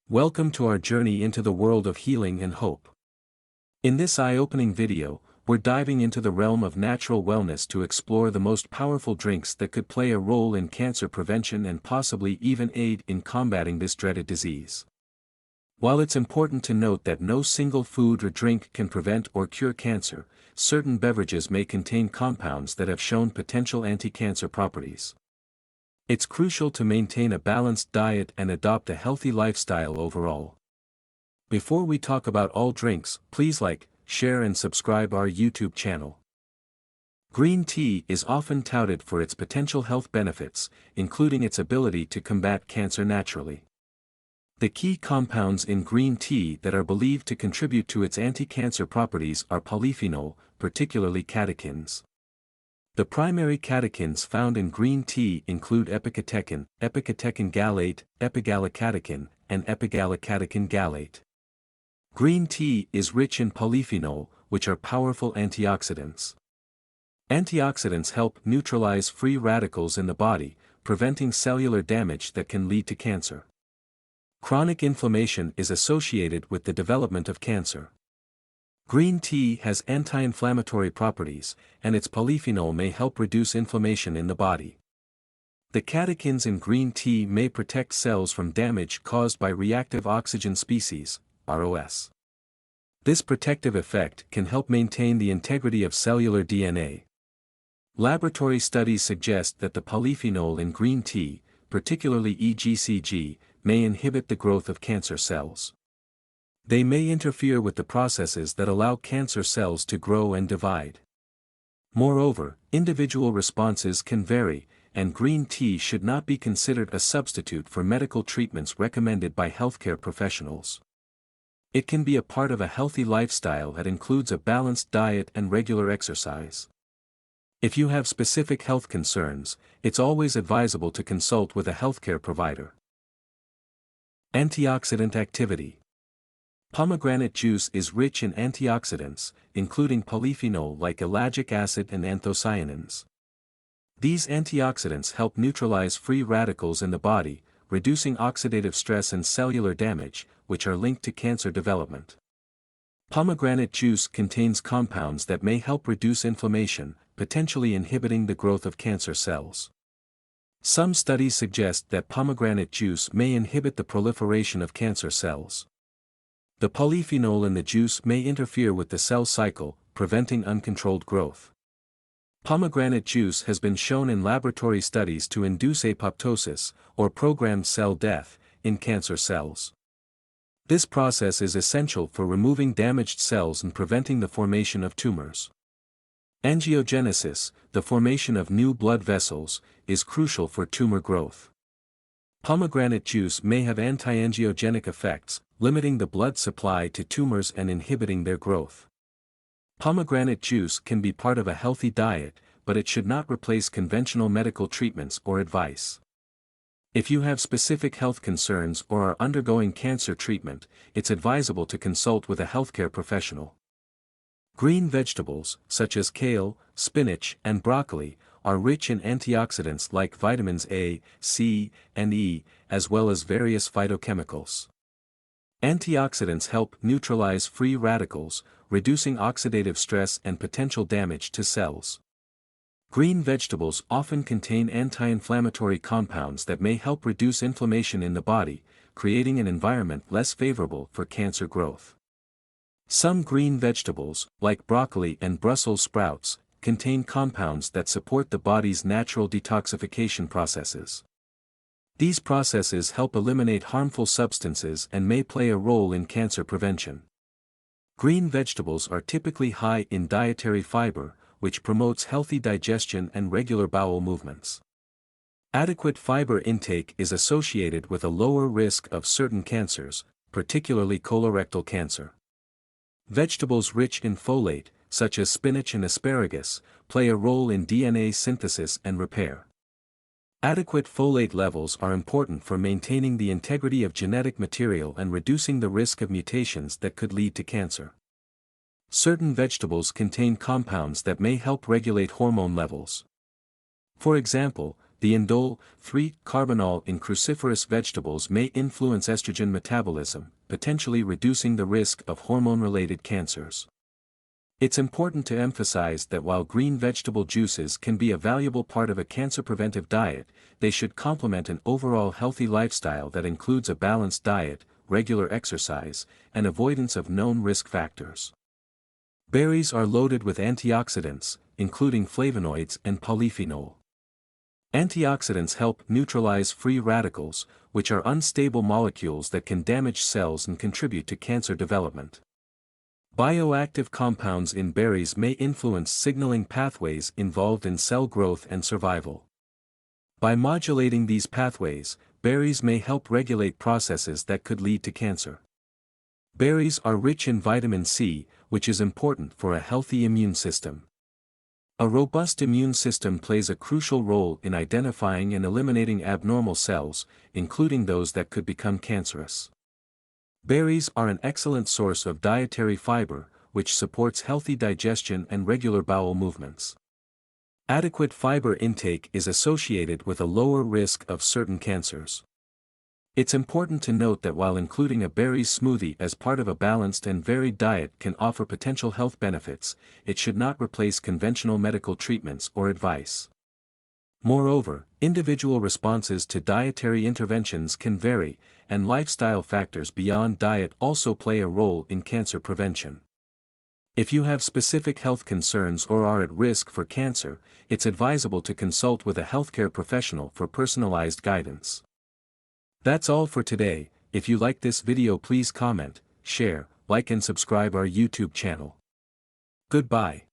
Welcome to our journey into the world of healing and hope. In this eye-opening video, we're diving into the realm of natural wellness to explore the most powerful drinks that could play a role in cancer prevention and possibly even aid in combating this dreaded disease. While it's important to note that no single food or drink can prevent or cure cancer, certain beverages may contain compounds that have shown potential anti-cancer properties. It's crucial to maintain a balanced diet and adopt a healthy lifestyle overall. Before we talk about all drinks, please like, share and subscribe our YouTube channel. Green tea is often touted for its potential health benefits, including its ability to combat cancer naturally. The key compounds in green tea that are believed to contribute to its anti-cancer properties are polyphenol, particularly catechins. The primary catechins found in green tea include epicatechin, epicatechin gallate, epigallocatechin, and epigallocatechin gallate. Green tea is rich in polyphenol, which are powerful antioxidants. Antioxidants help neutralize free radicals in the body, preventing cellular damage that can lead to cancer. Chronic inflammation is associated with the development of cancer. Green tea has anti-inflammatory properties, and its polyphenol may help reduce inflammation in the body. The catechins in green tea may protect cells from damage caused by reactive oxygen species, ROS. This protective effect can help maintain the integrity of cellular DNA. Laboratory studies suggest that the polyphenol in green tea, particularly EGCG, may inhibit the growth of cancer cells. They may interfere with the processes that allow cancer cells to grow and divide. Moreover, individual responses can vary, and green tea should not be considered a substitute for medical treatments recommended by healthcare professionals. It can be a part of a healthy lifestyle that includes a balanced diet and regular exercise. If you have specific health concerns, it's always advisable to consult with a healthcare provider. Antioxidant activity. Pomegranate juice is rich in antioxidants, including polyphenol like ellagic acid and anthocyanins. These antioxidants help neutralize free radicals in the body, reducing oxidative stress and cellular damage, which are linked to cancer development. Pomegranate juice contains compounds that may help reduce inflammation, potentially inhibiting the growth of cancer cells. Some studies suggest that pomegranate juice may inhibit the proliferation of cancer cells. The polyphenol in the juice may interfere with the cell cycle, preventing uncontrolled growth. Pomegranate juice has been shown in laboratory studies to induce apoptosis, or programmed cell death, in cancer cells. This process is essential for removing damaged cells and preventing the formation of tumors. Angiogenesis, the formation of new blood vessels, is crucial for tumor growth. Pomegranate juice may have anti-angiogenic effects, limiting the blood supply to tumors and inhibiting their growth. Pomegranate juice can be part of a healthy diet, but it should not replace conventional medical treatments or advice. If you have specific health concerns or are undergoing cancer treatment, it's advisable to consult with a healthcare professional. Green vegetables, such as kale, spinach, and broccoli, are rich in antioxidants like vitamins A, C, and E, as well as various phytochemicals. Antioxidants help neutralize free radicals, reducing oxidative stress and potential damage to cells. Green vegetables often contain anti-inflammatory compounds that may help reduce inflammation in the body, creating an environment less favorable for cancer growth. Some green vegetables, like broccoli and Brussels sprouts, contain compounds that support the body's natural detoxification processes. These processes help eliminate harmful substances and may play a role in cancer prevention. Green vegetables are typically high in dietary fiber, which promotes healthy digestion and regular bowel movements. Adequate fiber intake is associated with a lower risk of certain cancers, particularly colorectal cancer. Vegetables rich in folate, such as spinach and asparagus, play a role in DNA synthesis and repair. Adequate folate levels are important for maintaining the integrity of genetic material and reducing the risk of mutations that could lead to cancer. Certain vegetables contain compounds that may help regulate hormone levels. For example, the indole 3-carbinol in cruciferous vegetables may influence estrogen metabolism, potentially reducing the risk of hormone-related cancers. It's important to emphasize that while green vegetable juices can be a valuable part of a cancer-preventive diet, they should complement an overall healthy lifestyle that includes a balanced diet, regular exercise, and avoidance of known risk factors. Berries are loaded with antioxidants, including flavonoids and polyphenol. Antioxidants help neutralize free radicals, which are unstable molecules that can damage cells and contribute to cancer development. Bioactive compounds in berries may influence signaling pathways involved in cell growth and survival. By modulating these pathways, berries may help regulate processes that could lead to cancer. Berries are rich in vitamin C, which is important for a healthy immune system. A robust immune system plays a crucial role in identifying and eliminating abnormal cells, including those that could become cancerous. Berries are an excellent source of dietary fiber, which supports healthy digestion and regular bowel movements. Adequate fiber intake is associated with a lower risk of certain cancers. It's important to note that while including a berries smoothie as part of a balanced and varied diet can offer potential health benefits, it should not replace conventional medical treatments or advice. Moreover, individual responses to dietary interventions can vary, and lifestyle factors beyond diet also play a role in cancer prevention. If you have specific health concerns or are at risk for cancer, it's advisable to consult with a healthcare professional for personalized guidance. That's all for today. If you like this video, please comment, share, like and subscribe our YouTube channel. Goodbye.